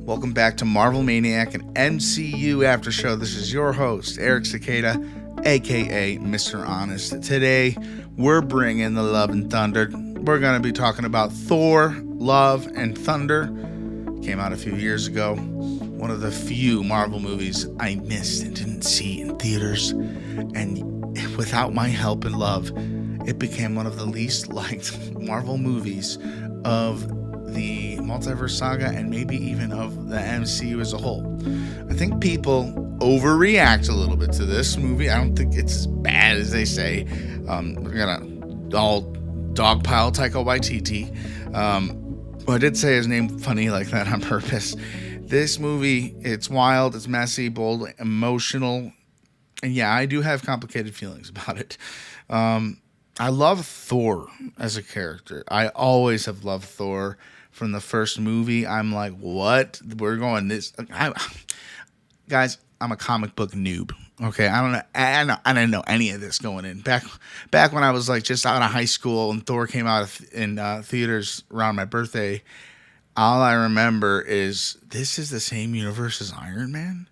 Welcome back to Marvel Maniac, an MCU after show. This is your host, Eric Cicada, aka Mr. Honest. Today, we're bringing the love and thunder. We're going to be talking about Thor, Love and Thunder. Came out a few years ago. One of the few Marvel movies I missed and didn't see in theaters. And without my help and love, it became one of the least liked Marvel movies of the multiverse saga and maybe even of the MCU as a whole. I think people overreact a little bit to this movie. I don't think it's as bad as they say. We're gonna all dogpile Taika Waititi. I did say his name funny like that on purpose. This movie, it's wild, it's messy, bold, emotional, and yeah, I do have complicated feelings about it. I love Thor as a character. I always have loved Thor. From the first movie, I'm like, what? We're going this. Guys, I'm a comic book noob. Okay, I didn't know any of this going in. Back when I was like just out of high school and Thor came out in theaters around my birthday, all I remember is this is the same universe as Iron Man.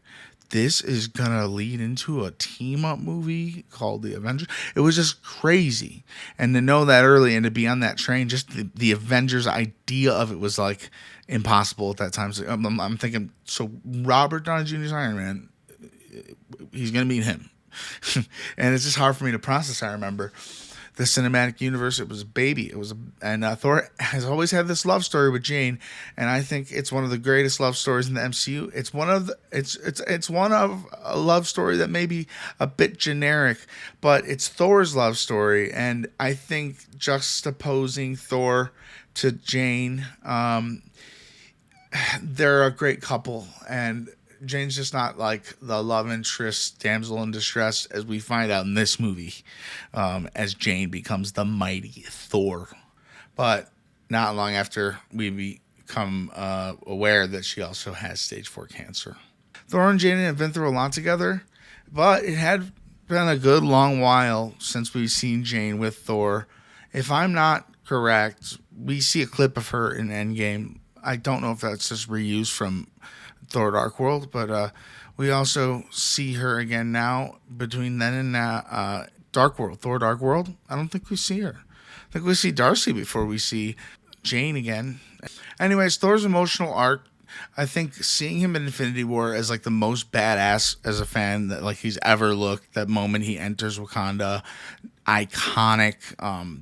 This is gonna lead into a team-up movie called The Avengers. It was just crazy. And to know that early and to be on that train, just the Avengers idea of it was like impossible at that time. So I'm thinking, so Robert Downey Jr.'s Iron Man, he's gonna meet him. And it's just hard for me to process. I remember the cinematic universe, it was a baby. And Thor has always had this love story with Jane, and I think it's one of the greatest love stories in the MCU. It's one of a love story that may be a bit generic, but it's Thor's love story, and I think juxtaposing Thor to Jane, they're a great couple, and Jane's just not like the love interest, damsel in distress, as we find out in this movie, as Jane becomes the mighty Thor. But not long after, we become aware that she also has stage 4 cancer. Thor and Jane have been through a lot together, but it had been a good long while since we've seen Jane with Thor. If I'm not correct, we see a clip of her in Endgame. I don't know if that's just reused from Thor Dark World, but we also see her again now between then and now. Thor Dark World, I don't think we see her. I think we see Darcy before we see Jane again. Anyways, Thor's emotional arc, I think seeing him in Infinity War as like the most badass as a fan that like he's ever looked, that moment he enters Wakanda, iconic,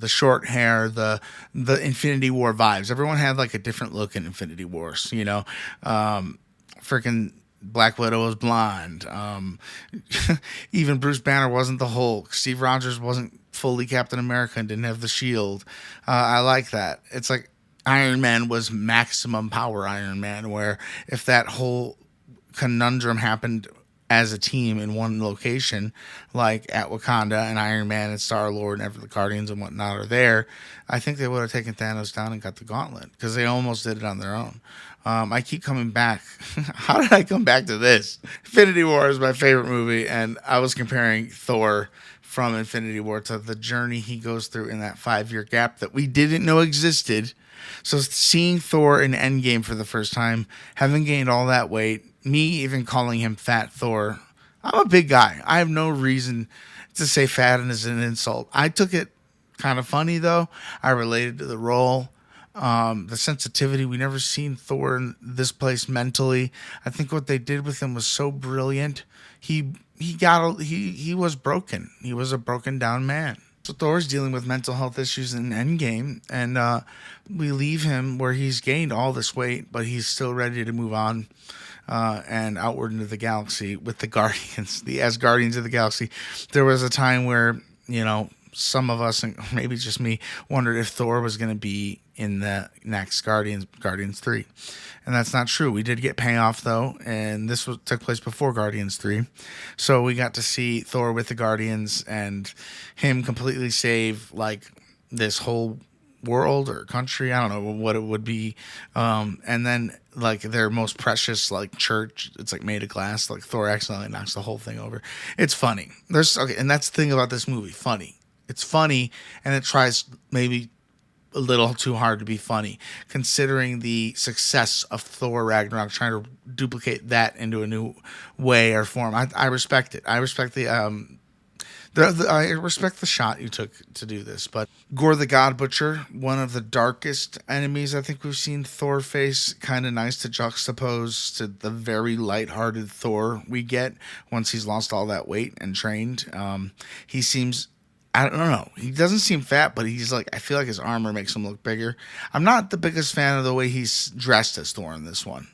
the short hair, the Infinity War vibes. Everyone had like a different look in Infinity Wars, you know. Freaking Black Widow was blonde. Even Bruce Banner wasn't the Hulk. Steve Rogers wasn't fully Captain America and didn't have the shield. I like that. It's like Iron Man was maximum power Iron Man, where if that whole conundrum happened as a team in one location, like at Wakanda, and Iron Man and Star-Lord and the Guardians and whatnot are there, I think they would have taken Thanos down and got the gauntlet, because they almost did it on their own. I keep coming back. How did I come back to this? Infinity War is my favorite movie, and I was comparing Thor from Infinity War to the journey he goes through in that 5-year gap that we didn't know existed. So seeing Thor in Endgame for the first time, having gained all that weight, me even calling him Fat Thor. I'm a big guy. I have no reason to say fat as an insult. I took it kind of funny, though. I related to the role. The sensitivity, we never seen Thor in this place mentally. I think what they did with him was so brilliant. He was broken. He was a broken down man. So Thor's dealing with mental health issues in Endgame, and we leave him where he's gained all this weight, but he's still ready to move on and outward into the galaxy with the Guardians, the Asgardians of the galaxy. There was a time where, you know, some of us, and maybe just me, wondered if Thor was going to be in the next Guardians 3. And that's not true. We did get payoff, though, and this took place before Guardians 3. So we got to see Thor with the Guardians and him completely save, like, this whole world or country. I don't know what it would be. And then, like, their most precious, like, church, it's, like, made of glass. Like, Thor accidentally knocks the whole thing over. It's funny. And that's the thing about this movie, funny. It's funny, and it tries maybe a little too hard to be funny, considering the success of Thor Ragnarok, trying to duplicate that into a new way or form. I respect it. I respect I respect the shot you took to do this. But Gorr the God Butcher, one of the darkest enemies I think we've seen Thor face. Kind of nice to juxtapose to the very lighthearted Thor we get once he's lost all that weight and trained. He seems, I don't know. He doesn't seem fat, but he's like, I feel like his armor makes him look bigger. I'm not the biggest fan of the way he's dressed as Thor in this one.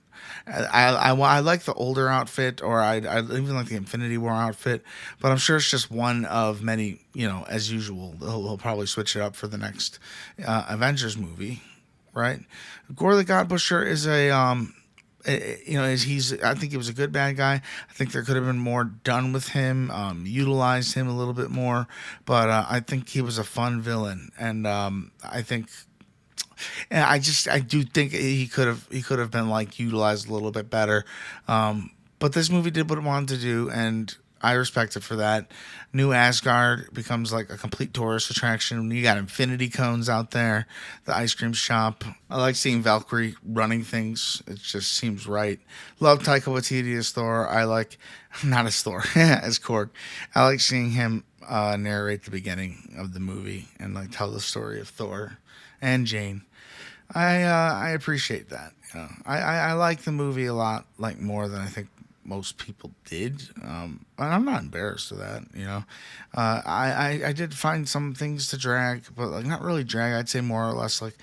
I like the older outfit, or I even like the Infinity War outfit, but I'm sure it's just one of many. As usual, he'll probably switch it up for the next Avengers movie, right? Gorr the God Butcher is he's. I think he was a good bad guy. I think there could have been more done with him, utilized him a little bit more, but I think he was a fun villain, and I think. And I do think he could have been like utilized a little bit better. But this movie did what it wanted to do, and I respect it for that. New Asgard becomes like a complete tourist attraction. You got infinity cones out there, the ice cream shop. I like seeing Valkyrie running things. It just seems right. Love Taika Waititi as Thor. I like, not as Thor, as Korg. I like seeing him narrate the beginning of the movie and like tell the story of Thor and Jane. I appreciate that. I like the movie a lot, like more than I think most people did. And I'm not embarrassed of that. I did find some things to drag, but like not really drag. I'd say more or less like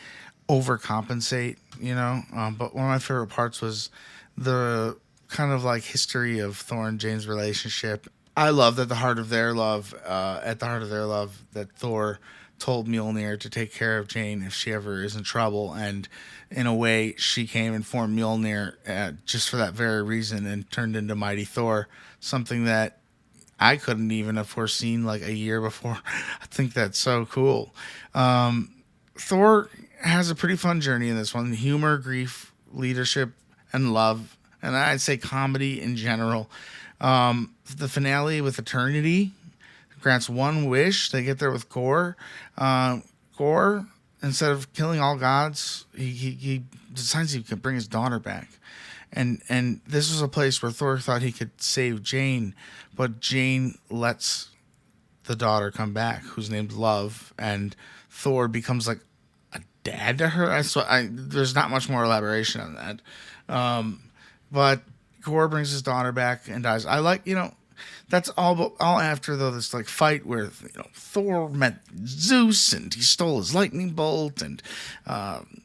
overcompensate. But one of my favorite parts was the kind of like history of Thor and Jane's relationship. I love that at the heart of their love, that Thor told Mjolnir to take care of Jane if she ever is in trouble, and in a way she came and formed Mjolnir just for that very reason and turned into Mighty Thor, something that I couldn't even have foreseen like a year before. I think that's so cool. Thor has a pretty fun journey in this one. Humor, grief, leadership, and love, and I'd say comedy in general. The finale with Eternity grants one wish. They get there with Gorr. Gorr, instead of killing all gods, he decides he can bring his daughter back. And this was a place where Thor thought he could save Jane, but Jane lets the daughter come back, who's named Love, and Thor becomes like a dad to her. There's not much more elaboration on that. But Gorr brings his daughter back and dies. I like, that's all after though this like fight where Thor met Zeus and he stole his lightning bolt and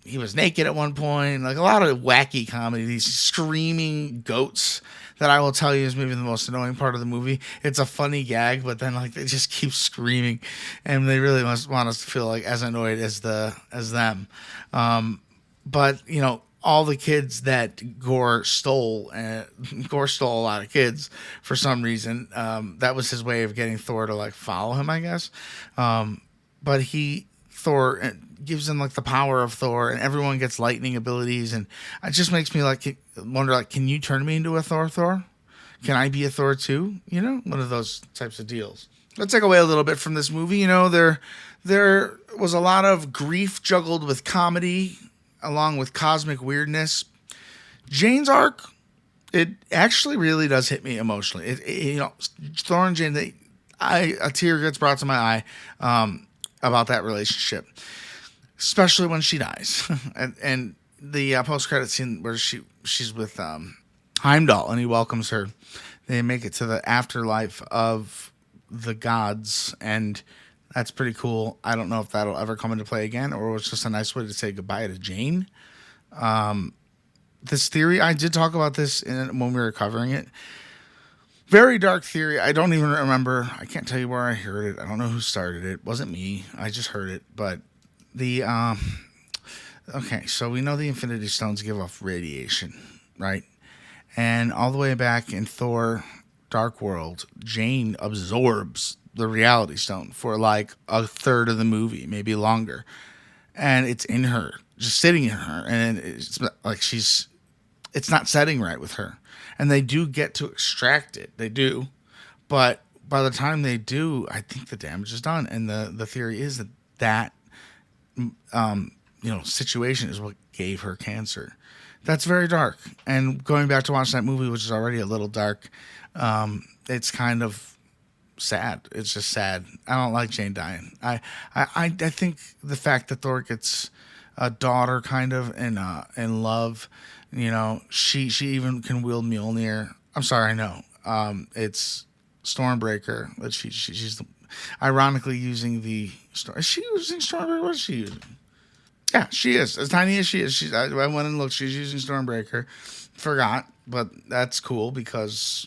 he was naked at one point. Like a lot of wacky comedy, these screaming goats that I will tell you is maybe the most annoying part of the movie. It's a funny gag, but then like they just keep screaming and they really must want us to feel like as annoyed as them. But all the kids that Gorr stole, Gorr stole a lot of kids for some reason. That was his way of getting Thor to like follow him, I guess. But Thor gives him like the power of Thor, and everyone gets lightning abilities, and it just makes me like wonder, like, can you turn me into a Thor? Can I be a Thor too? One of those types of deals. Let's take away a little bit from this movie. There was a lot of grief juggled with comedy, along with cosmic weirdness. Jane's arc, it actually really does hit me emotionally. Thor and Jane, a tear gets brought to my eye about that relationship, especially when she dies. and the post-credit scene where she's with Heimdall and he welcomes her. They make it to the afterlife of the gods, and that's pretty cool. I don't know if that'll ever come into play again, or it was just a nice way to say goodbye to Jane. This theory, I did talk about this when we were covering it. Very dark theory. I don't even remember. I can't tell you where I heard it. I don't know who started it. It wasn't me. I just heard it. But okay, so we know the Infinity Stones give off radiation, right? And all the way back in Thor Dark World, Jane absorbs the Reality Stone for like a third of the movie, maybe longer. And it's in her, just sitting in her. And it's like it's not setting right with her. And they do get to extract it. They do. But by the time they do, I think the damage is done. And the theory is that situation is what gave her cancer. That's very dark. And going back to watch that movie, which is already a little dark, it's kind of sad. It's just sad. I don't like Jane dying. I think the fact that Thor gets a daughter kind of in love, she even can wield Mjolnir. I'm sorry, I know. It's Stormbreaker, but she's ironically using the. Is she using Stormbreaker? What is she using? Yeah, she is. As tiny as she is, I went and looked. She's using Stormbreaker. Forgot, but that's cool because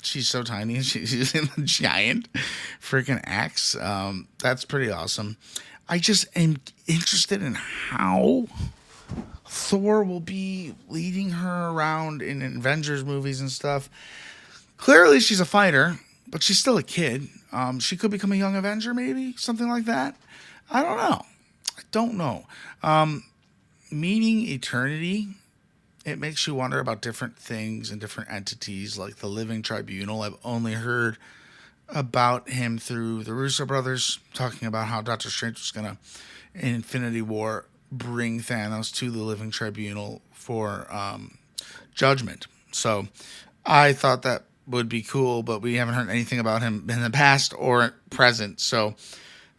she's so tiny and she's using the giant freaking axe. That's pretty awesome. I just am interested in how Thor will be leading her around in Avengers movies and stuff. Clearly, she's a fighter, but she's still a kid. She could become a young Avenger, maybe something like that. I don't know. I don't know. Meeting Eternity, it makes you wonder about different things and different entities, like the Living Tribunal. I've only heard about him through the Russo brothers talking about how Doctor Strange was going to, in Infinity War, bring Thanos to the Living Tribunal for judgment. So I thought that would be cool, but we haven't heard anything about him in the past or present. So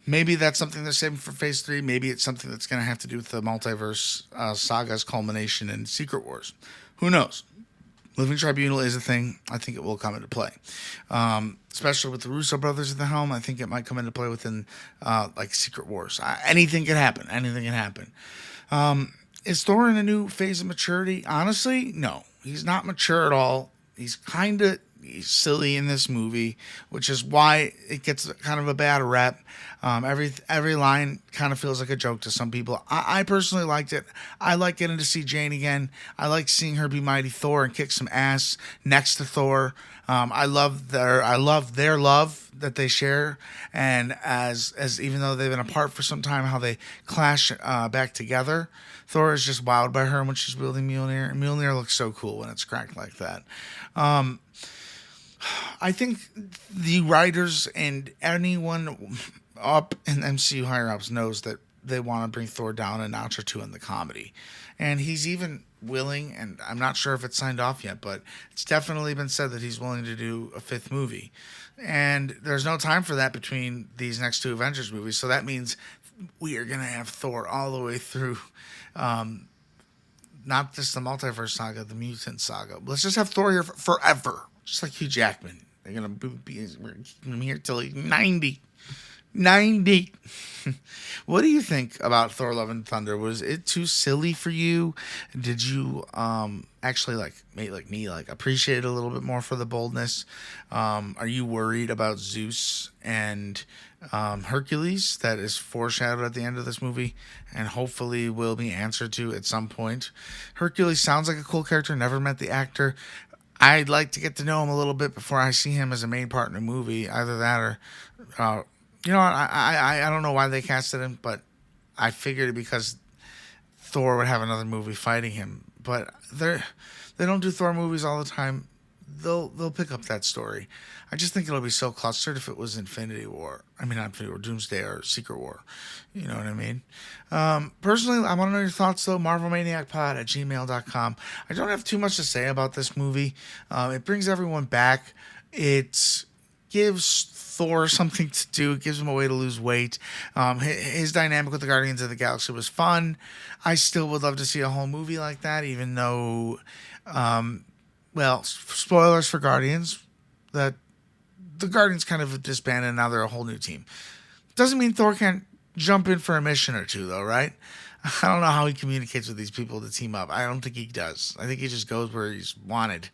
maybe that's something they're saving for Phase 3. Maybe it's something that's going to have to do with the multiverse saga's culmination in Secret Wars. Who knows? Living Tribunal is a thing. I think it will come into play. Especially with the Russo brothers at the helm, I think it might come into play within Secret Wars. Anything can happen. Anything can happen. Is Thor in a new phase of maturity? Honestly, no. He's not mature at all. He's kind of silly in this movie, which is why it gets kind of a bad rep. Every line kind of feels like a joke to some people. I personally liked it. I like getting to see Jane again. I like seeing her be mighty Thor and kick some ass next to Thor. I love their love that they share, and as even though they've been apart for some time, how they clash back together. Thor is just wowed by her when she's wielding Mjolnir. Mjolnir looks so cool when it's cracked like that. I think the writers and anyone up in MCU higher ups knows that they want to bring Thor down a notch or two in the comedy. And he's even willing, and I'm not sure if it's signed off yet, but it's definitely been said that he's willing to do a 5th movie. And there's no time for that between these next 2 Avengers movies. So that means we are going to have Thor all the way through, not just the multiverse saga, the mutant saga. Let's just have Thor here forever. Just like Hugh Jackman. They're going to be keeping him here till he's 90. 90. What do you think about Thor Love and Thunder? Was it too silly for you? Did you actually like me appreciate it a little bit more for the boldness? Are you worried about Zeus and Hercules that is foreshadowed at the end of this movie and hopefully will be answered to at some point? Hercules sounds like a cool character. Never met the actor. I'd like to get to know him a little bit before I see him as a main part in a movie. Either that or, I don't know why they casted him, but I figured it because Thor would have another movie fighting him. But they don't do Thor movies all the time. They'll pick up that story. I just think it'll be so clustered if it was Infinity War. I mean, not Infinity War, Doomsday or Secret War. You know what I mean? Personally, I want to know your thoughts, though. MarvelManiacPod at gmail.com. I don't have too much to say about this movie. It brings everyone back. It gives Thor something to do. It gives him a way to lose weight. His dynamic with the Guardians of the Galaxy was fun. I still would love to see a whole movie like that, even though, spoilers for Guardians, that the Guardians kind of disbanded and now they're a whole new team. Doesn't mean Thor can't jump in for a mission or two, though, right? I don't know how he communicates with these people to team up. I don't think he does. I think he just goes where he's wanted.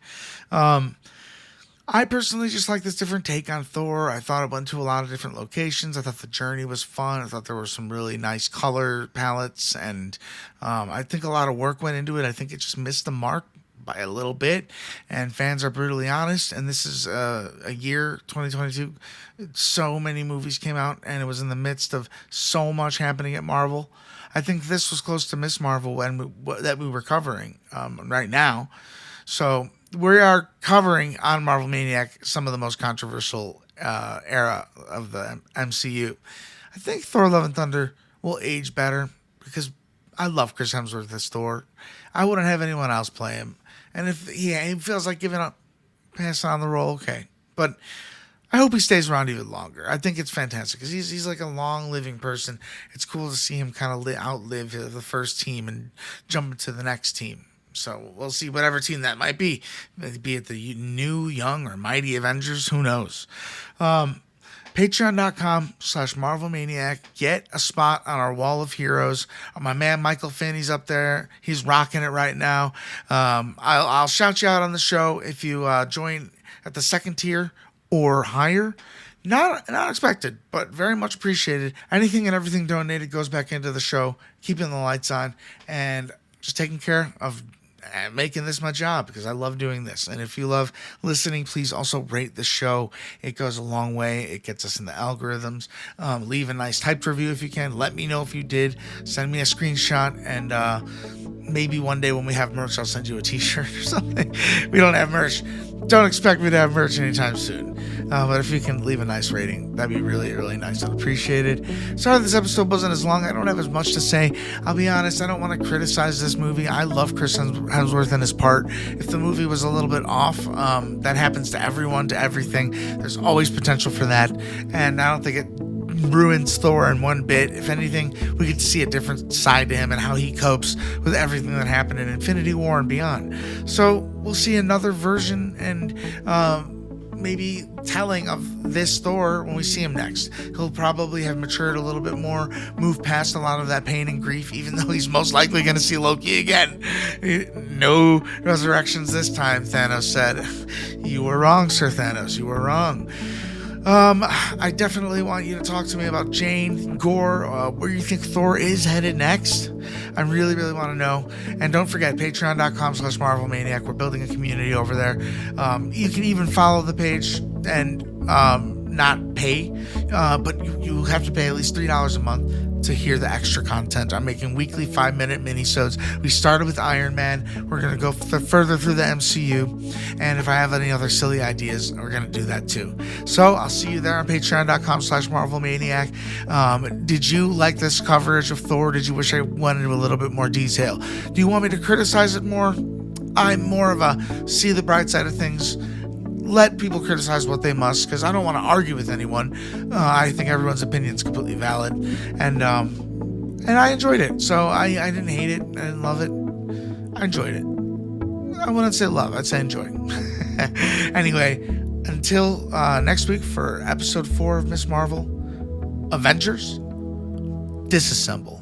I personally just like this different take on Thor. I thought it went to a lot of different locations. I thought the journey was fun. I thought there were some really nice color palettes, and I think a lot of work went into it. I think it just missed the mark by a little bit, and fans are brutally honest. And this is a year 2022. So many movies came out, and it was in the midst of so much happening at Marvel. I think this was close to Miss Marvel that we were covering right now. So we are covering on Marvel Maniac some of the most controversial era of the MCU. I think Thor: Love and Thunder will age better. because I love Chris Hemsworth as Thor. I wouldn't have anyone else play him. And if he feels like giving up, passing on the role, okay. But I hope he stays around even longer. I think it's fantastic because he's like a long living person. It's cool to see him kind of outlive the first team and jump into the next team. So we'll see whatever team that might be it the new, young, or mighty Avengers. Who knows? Patreon.com/MarvelManiac. Get a spot on our wall of heroes. My man Michael Finn, he's up there. He's rocking it right now. I'll shout you out on the show if you join at the second tier or higher. Not expected, but very much appreciated. Anything and everything donated goes back into the show, keeping the lights on, and just taking care of making this my job because I love doing this. And if you love listening, please also rate the show. It goes a long way. It gets us in the algorithms. Leave a nice typed review if you can. Let me know if you did. Send me a screenshot, and maybe one day when we have merch, I'll send you a t-shirt or something. We don't have merch. Don't expect me to have merch anytime soon. But if you can leave a nice rating, that'd be really, really nice. I'd appreciate it. Sorry this episode wasn't as long. I don't have as much to say. I'll be honest, I don't want to criticize this movie. I love Chris Hemsworth and his part. If the movie was a little bit off, that happens to everyone, to everything. There's always potential for that. And I don't think it ruins Thor in one bit. If anything, we get to see a different side to him and how he copes with everything that happened in Infinity War and beyond. So we'll see another version and maybe telling of this Thor when we see him next. He'll probably have matured a little bit more, moved past a lot of that pain and grief, even though he's most likely going to see Loki again. No resurrections this time, Thanos said. You were wrong, Sir Thanos. You were wrong. I definitely want you to talk to me about Jane, Gorr, where you think Thor is headed next. I really, really want to know. And don't forget, patreon.com/MarvelManiac. We're building a community over there. You can even follow the page and not pay, but you have to pay at least $3 a month to hear the extra content. I'm making weekly 5-minute minisodes. We started with Iron Man. We're going to go further through the MCU. And if I have any other silly ideas, we're going to do that too. So I'll see you there on patreon.com/MarvelManiac. Did you like this coverage of Thor? Did you wish I went into a little bit more detail? Do you want me to criticize it more? I'm more of a see the bright side of things. Let people criticize what they must, because I don't want to argue with anyone. I think everyone's opinion is completely valid, and I enjoyed it. So I didn't hate it. I didn't love it. I enjoyed it. I wouldn't say love. I'd say enjoy. Anyway, until next week for episode 4 of Miss Marvel, Avengers, disassemble.